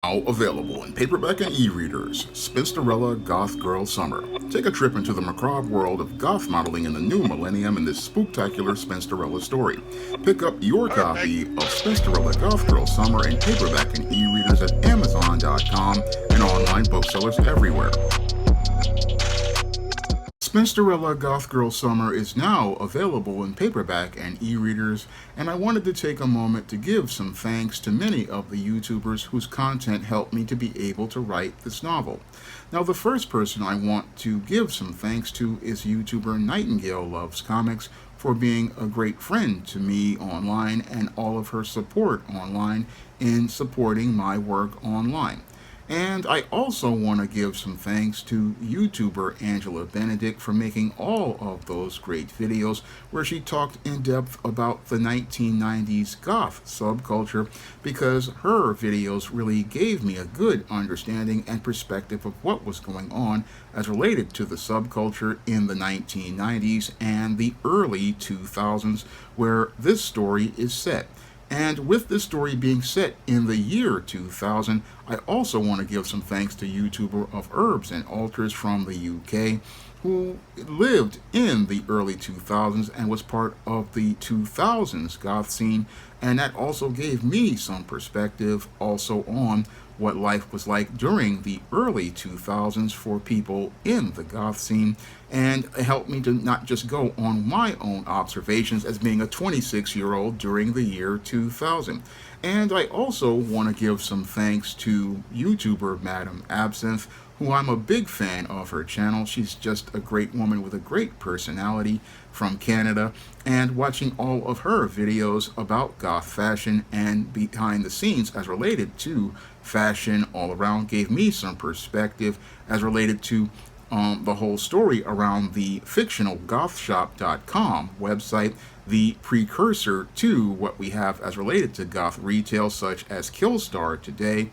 Now available in paperback and e-readers, Spinsterella Goth Girl Summer. Take a trip into the macabre world of goth modeling in the new millennium in this spooktacular Spinsterella story. Pick up your copy of Spinsterella Goth Girl Summer in paperback and e-readers at Amazon.com and online booksellers everywhere. Spinsterella Goth Girl Summer is now available in paperback and e-readers, and I wanted to take a moment to give some thanks to many of the YouTubers whose content helped me to be able to write this novel. Now, the first person I want to give some thanks to is YouTuber Nightingale Loves Comics for being a great friend to me online and all of her support online in supporting my work online. And I also want to give some thanks to YouTuber Angela Benedict for making all of those great videos where she talked in depth about the 1990s goth subculture, because her videos really gave me a good understanding and perspective of what was going on as related to the subculture in the 1990s and the early 2000s, where this story is set. And with this story being set in the year 2000, I also want to give some thanks to YouTuber of Herbs and Altars from the UK, who lived in the early 2000s and was part of the 2000s goth scene, and that also gave me some perspective also on what life was like during the early 2000s for people in the goth scene, and helped me to not just go on my own observations as being a 26-year-old during the year 2000. And I also want to give some thanks to YouTuber Madam Absinthe, who I'm a big fan of her channel. She's just a great woman with a great personality from Canada, and watching all of her videos about goth fashion and behind the scenes as related to fashion all around gave me some perspective as related to the whole story around the fictional gothshop.com website, the precursor to what we have as related to goth retail such as Killstar today.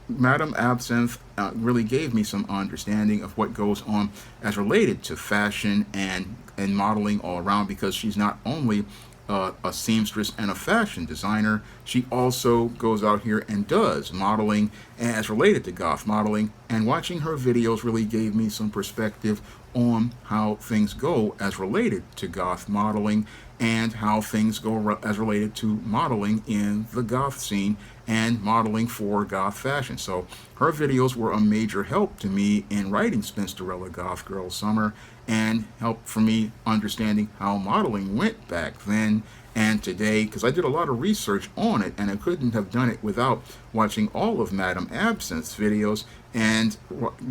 Madam Absinthe really gave me some understanding of what goes on as related to fashion and modeling all around, because she's not only a seamstress and a fashion designer, she also goes out here and does modeling as related to goth modeling, and watching her videos really gave me some perspective on how things go as related to goth modeling and how things go as related to modeling in the goth scene and modeling for goth fashion. So her videos were a major help to me in writing Spinsterella Goth Girl Summer, and helped for me understanding how modeling went back then and today, because I did a lot of research on it, and I couldn't have done it without watching all of Madam Absinthe's videos and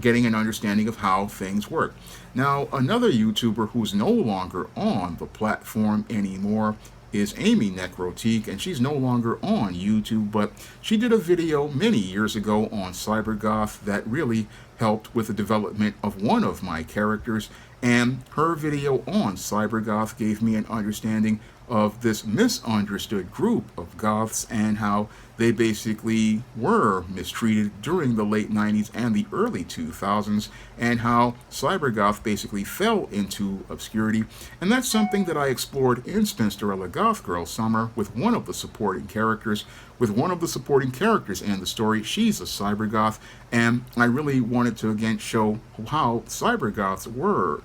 getting an understanding of how things work. Now, another YouTuber who's no longer on the platform anymore is Amy Necrotique, and she's no longer on YouTube, but she did a video many years ago on Cybergoth that really helped with the development of one of my characters, and her video on Cybergoth gave me an understanding of this misunderstood group of goths and how they basically were mistreated during the late 90s and the early 2000s, and how cybergoth basically fell into obscurity. And that's something that I explored in Spinsterella Goth Girl Summer with one of the supporting characters. With one of the supporting characters in the story, she's a cybergoth, and I really wanted to again show how cybergoths were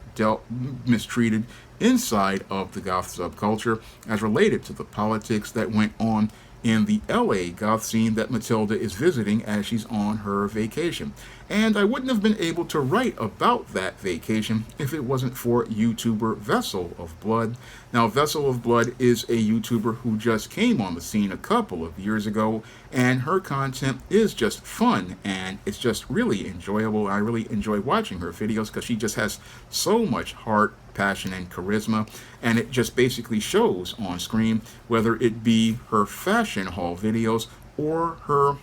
mistreated inside of the goth subculture as related to the politics that went on in the LA goth scene that Matilda is visiting as she's on her vacation. And I wouldn't have been able to write about that vacation if it wasn't for YouTuber Vessel of Blood. Now, Vessel of Blood is a YouTuber who just came on the scene a couple of years ago, and her content is just fun, and it's just really enjoyable. I really enjoy watching her videos because she just has so much heart, passion, and charisma, and it just basically shows on screen, whether it be her fashion haul videos or her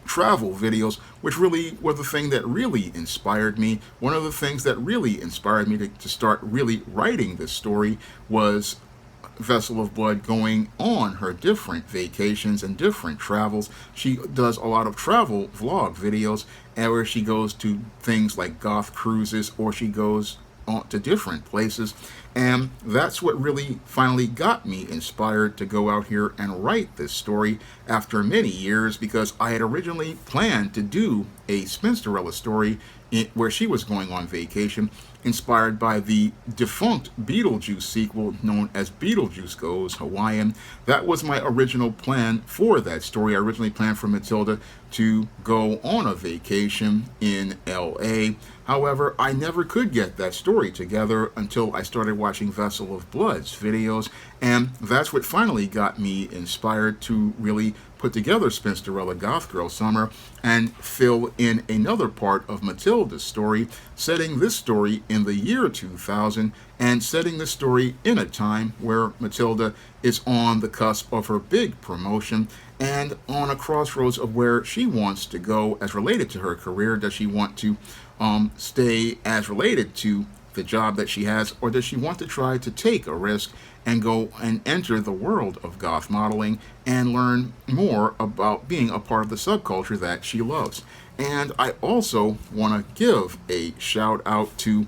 travel videos, which really were the thing that really inspired me. One of the things that really inspired me to start really writing this story was Vessel of Blood going on her different vacations and different travels. She does a lot of travel vlog videos, and where she goes to things like goth cruises, or she goes to different places, And that's what really finally got me inspired to go out here and write this story after many years, because I had originally planned to do a Spinsterella story where she was going on vacation, inspired by the defunct Beetlejuice sequel known as Beetlejuice Goes Hawaiian. That was my original plan for that story. I originally planned for Matilda to go on a vacation in LA. However, I never could get that story together until I started watching Vessel of Blood's videos, and that's what finally got me inspired to really put together Spinsterella Goth Girl Summer and fill in another part of Matilda's story, setting this story in the year 2000 and setting the story in a time where Matilda is on the cusp of her big promotion and on a crossroads of where she wants to go as related to her career. Does she want to stay as related to the job that she has, or does she want to try to take a risk and go and enter the world of goth modeling and learn more about being a part of the subculture that she loves? And I also want to give a shout out to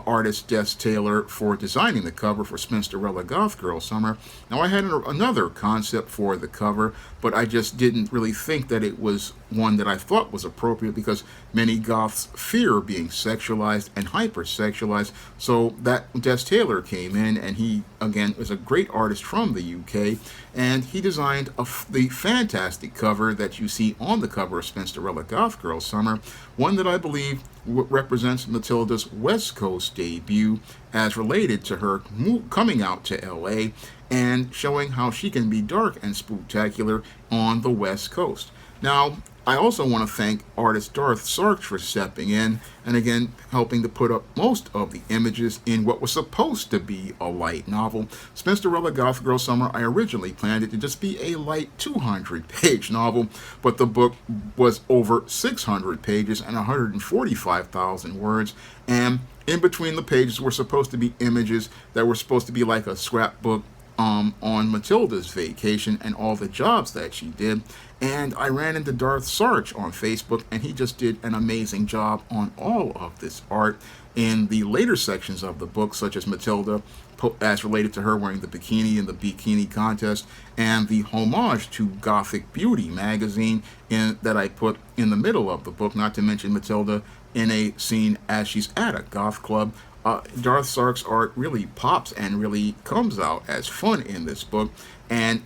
artist Des Taylor for designing the cover for Spinsterella Goth Girl Summer. Now, I had another concept for the cover, but I just didn't really think that it was one that I thought was appropriate, because many goths fear being sexualized and hypersexualized. So that Des Taylor came in, and he, again, is a great artist from the UK, and he designed the fantastic cover that you see on the cover of Spinsterella Goth Girl Summer, one that I believe represents Matilda's West Coast debut as related to her coming out to LA and showing how she can be dark and spooktacular on the West Coast. Now, I also want to thank artist Darth Sarks for stepping in and again helping to put up most of the images in what was supposed to be a light novel. Spinsterella Goth Girl Summer, I originally planned it to just be a light 200-page novel, but the book was over 600 pages and 145,000 words, and in between the pages were supposed to be images that were supposed to be like a scrapbook on Matilda's vacation and all the jobs that she did. And I ran into Darth Sarch on Facebook, and he just did an amazing job on all of this art in the later sections of the book, such as Matilda as related to her wearing the bikini in the bikini contest, and the homage to Gothic Beauty magazine that I put in the middle of the book, not to mention Matilda in a scene as she's at a goth club. Darth Sark's art really pops and really comes out as fun in this book, and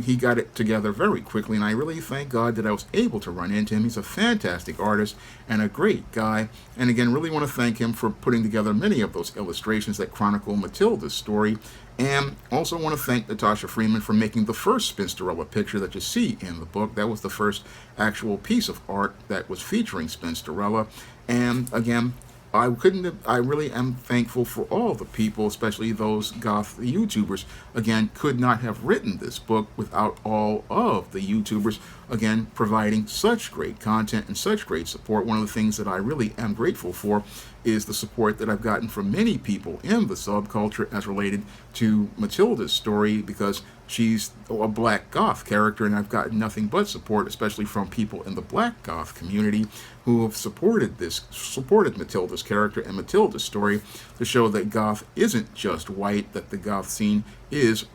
he got it together very quickly, and I really thank God that I was able to run into him. He's a fantastic artist and a great guy, and again, really want to thank him for putting together many of those illustrations that chronicle Matilda's story, and also want to thank Natasha Freeman for making the first Spinsterella picture that you see in the book. That was the first actual piece of art that was featuring Spinsterella, and again, I really am thankful for all the people, especially those goth YouTubers, again, could not have written this book without all of the YouTubers, again, providing such great content and such great support. One of the things that I really am grateful for is the support that I've gotten from many people in the subculture as related to Matilda's story, because she's a black goth character, and I've gotten nothing but support, especially from people in the black goth community who have supported Matilda's character and Matilda's story, to show that goth isn't just white, that the goth scene is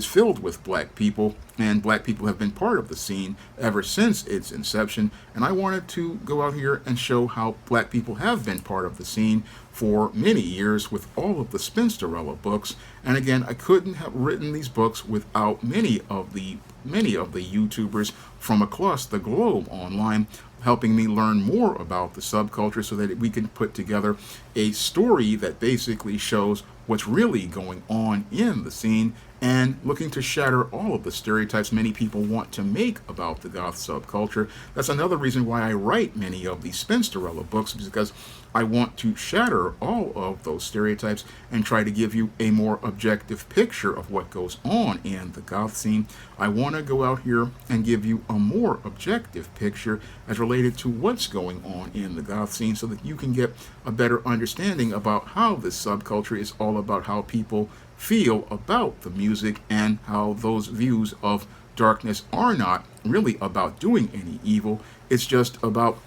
filled with black people, and black people have been part of the scene ever since its inception. And I wanted to go out here and show how black people have been part of the scene for many years with all of the Spinsterella books. And again, I couldn't have written these books without many of the YouTubers from across the globe online helping me learn more about the subculture, so that we can put together a story that basically shows what's really going on in the scene, and looking to shatter all of the stereotypes many people want to make about the goth subculture. That's another reason why I write many of these Spinsterella books, because I want to shatter all of those stereotypes and try to give you a more objective picture of what goes on in the goth scene. I want to go out here and give you a more objective picture as related to what's going on in the goth scene, so that you can get a better understanding about how this subculture is all about how people feel about the music, and how those views of darkness are not really about doing any evil. It's just about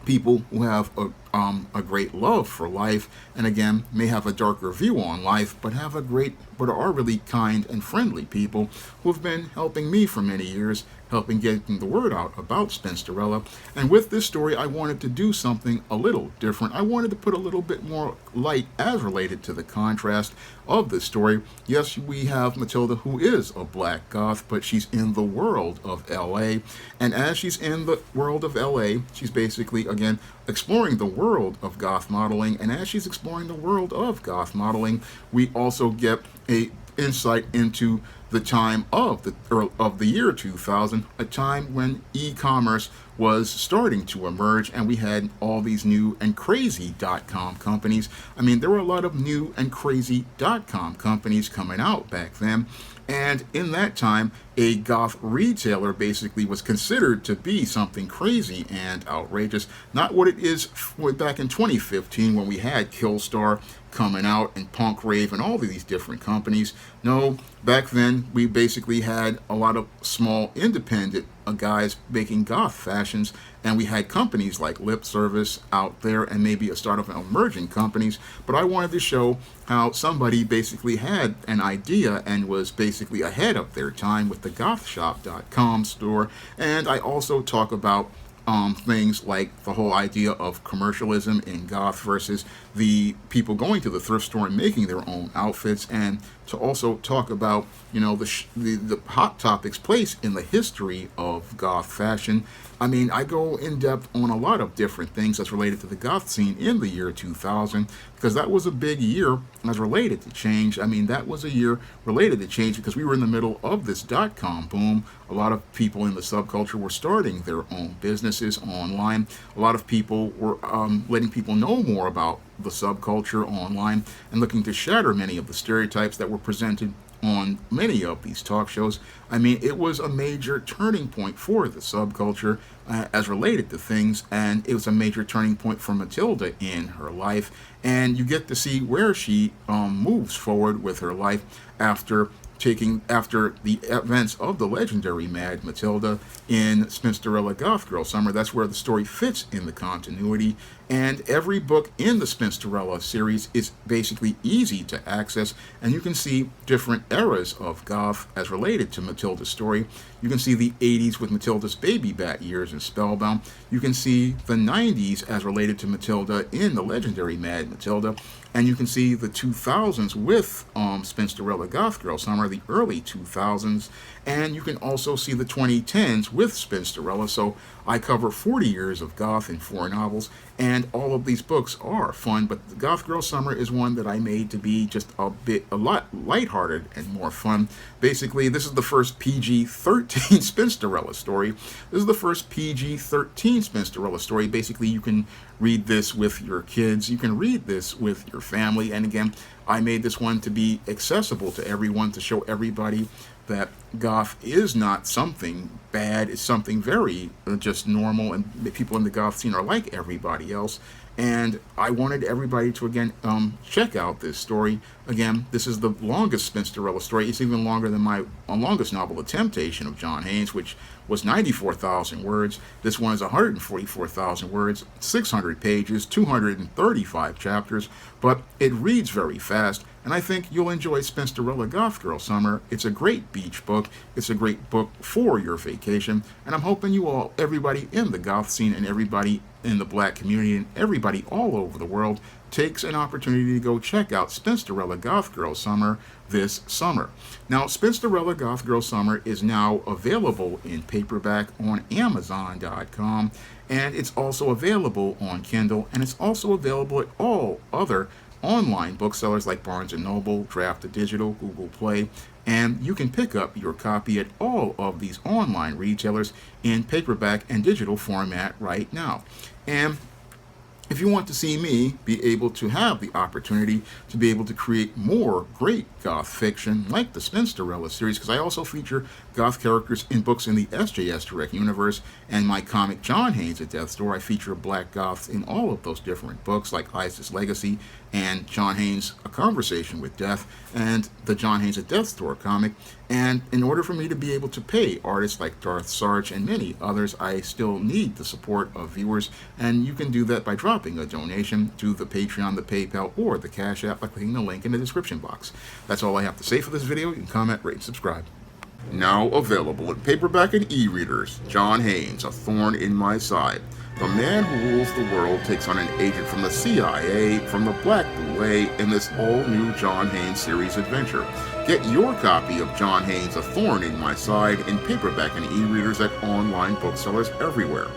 people who have a great love for life, and again may have a darker view on life, but are really kind and friendly people who have been helping me for many years, helping getting the word out about Spinsterella. And with this story, I wanted to do something a little different. I wanted to put a little bit more light as related to the contrast of this story. Yes, we have Matilda, who is a black goth, but she's in the world of LA. And as she's in the world of LA, she's basically, again, exploring the world of goth modeling. And as she's exploring the world of goth modeling, we also get a insight into the time of the year 2000, a time when e-commerce was starting to emerge, and we had all these new and crazy .com companies. I mean, there were a lot of new and crazy .com companies coming out back then. And in that time, a goth retailer basically was considered to be something crazy and outrageous. Not what it is back in 2015 when we had Killstar coming out and Punk Rave and all of these different companies. No, back then we basically had a lot of small independent guys making goth fashions, and we had companies like Lip Service out there and maybe a start of emerging companies. But I wanted to show how somebody basically had an idea and was basically ahead of their time with the gothshop.com store. And I also talk about things like the whole idea of commercialism in goth versus the people going to the thrift store and making their own outfits, and to also talk about the hot topics place in the history of goth fashion. I mean, I go in depth on a lot of different things that's related to the goth scene in the year 2000, because that was a big year as related to change. I mean, that was a year related to change because we were in the middle of this .com boom. A lot of people in the subculture were starting their own businesses online. A lot of people were letting people know more about the subculture online and looking to shatter many of the stereotypes that were presented on many of these talk shows. I mean, it was a major turning point for the subculture as related to things, and it was a major turning point for Matilda in her life. And you get to see where she moves forward with her life after the events of the legendary Mad Matilda in Spinsterella Goth Girl Summer. That's where the story fits in the continuity. And every book in the Spinsterella series is basically easy to access, and you can see different eras of goth as related to Matilda's story. You can see the 80s with Matilda's baby bat years in Spellbound. You can see the 90s as related to Matilda in the legendary Mad Matilda. And you can see the 2000s with Spinsterella Goth Girl Summer, the early 2000s. And you can also see the 2010s with Spinsterella. So I cover 40 years of goth in 4 novels, and all of these books are fun, but the Goth Girl Summer is one that I made to be just a lot lighthearted and more fun. Basically, this is the first PG-13 Spinsterella story. This is the first PG-13 Spinsterella story. Basically, you can read this with your kids, you can read this with your family, and again, I made this one to be accessible to everyone, to show everybody that goth is not something bad, it's something very just normal, and people in the goth scene are like everybody else. And I wanted everybody to, again, check out this story. Again, this is the longest Spinsterella story. It's even longer than my longest novel, The Temptation of John Haynes, which was 94,000 words. This one is 144,000 words, 600 pages, 235 chapters, but it reads very fast, and I think you'll enjoy Spinsterella Goth Girl Summer. It's a great beach book. It's a great book for your vacation, and I'm hoping you all, everybody in the goth scene and everybody in the black community and everybody all over the world, takes an opportunity to go check out Spinsterella Goth Girl Summer this summer. Now, Spinsterella Goth Girl Summer is now available in paperback on Amazon.com, and it's also available on Kindle, and it's also available at all other online booksellers like Barnes & Noble, Draft Digital, Google Play, and you can pick up your copy at all of these online retailers in paperback and digital format right now. And if you want to see me be able to have the opportunity to be able to create more great goth fiction like the Spinsterella series, because I also feature goth characters in books in the SJS Direct Universe, and my comic John Haynes at Death's Door, I feature black goths in all of those different books like Isis Legacy and John Haynes, A Conversation with Death, and the John Haynes at Death's Door comic. And in order for me to be able to pay artists like Darth Sarge and many others, I still need the support of viewers, and you can do that by dropping a donation to the Patreon, the PayPal, or the Cash App by clicking the link in the description box. That's all I have to say for this video. You can comment, rate, and subscribe. Now available in paperback and e-readers, John Haynes, A Thorn in My Side. The man who rules the world takes on an agent from the CIA from the Black Boule in this all-new John Haynes series adventure. Get your copy of John Haynes' A Thorn in My Side in paperback and e-readers at online booksellers everywhere.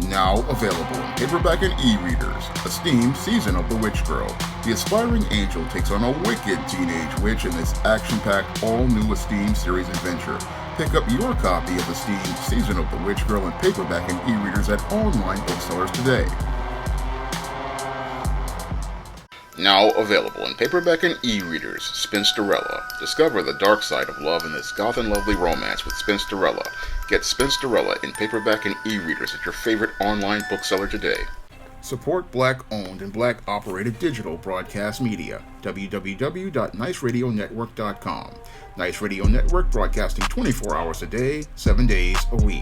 Now available in paperback and e-readers, Esteemed Season of the Witch Girl. The aspiring angel takes on a wicked teenage witch in this action-packed, all-new Esteemed series adventure. Pick up your copy of Esteemed Season of the Witch Girl in paperback and e-readers at online booksellers today. Now available in paperback and e-readers, Spinsterella. Discover the dark side of love in this goth and lovely romance with Spinsterella. Get Spinsterella in paperback and e-readers at your favorite online bookseller today. Support Black-owned and Black-operated digital broadcast media. www.niceradionetwork.com. Nice Radio Network, broadcasting 24 hours a day, 7 days a week.